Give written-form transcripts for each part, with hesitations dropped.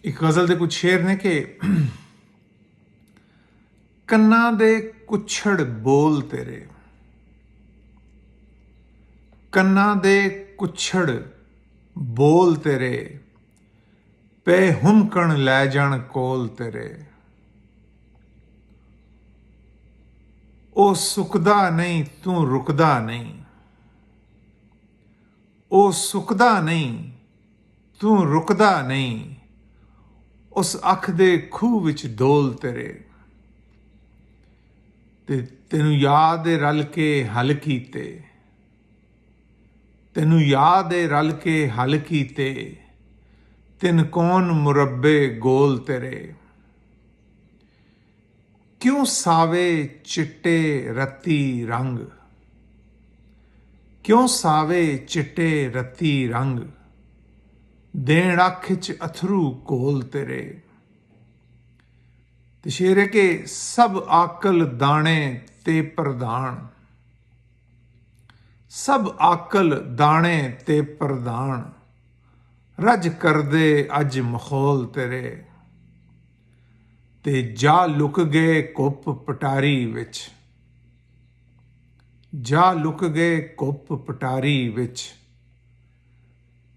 एक गज़ल दे कुछ शेर ने कि कन्ना दे कुछड़ बोल तेरे, कन्ना दे कुछड़ बोल तेरे, पे हुमकण लै जाण कोल तेरे। ओ सुकदा नहीं तू रुकदा नहीं, ओ सुकदा नहीं तू रुकदा नहीं, उस अख दे खूह विच डोल तेरे। ते तेनू याद है रल के हल कीते, तेनू याद है रल के हल कीते, तिन कौन मुरब्बे गोल तेरे। क्यों सावे चिट्टे रत्ती रंग, क्यों सावे चिट्टे रत्ती रंग, देण अख च अथरू घोल तेरे। ते शेर है कि सब आकल दाने ते प्रधान, सब आकल दाने ते प्रधान, रज कर दे अज मखौल तेरे। ते जा लुक गए कुप पटारी विच, जा लुक गए कुप पटारी विच,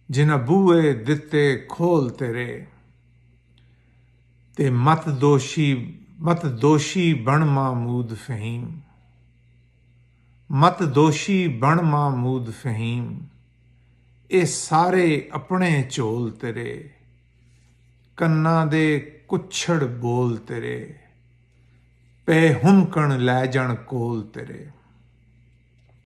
जिन्हां बूहे दिते खोल तेरे। ते मत दोषी बन महमूद फहीम, मत दोषी बन महमूद फहीम, ये सारे अपने झोल तेरे। कन्ना दे कुछड़ बोल तेरे, पे हुमकण लै जाण कोल तेरे।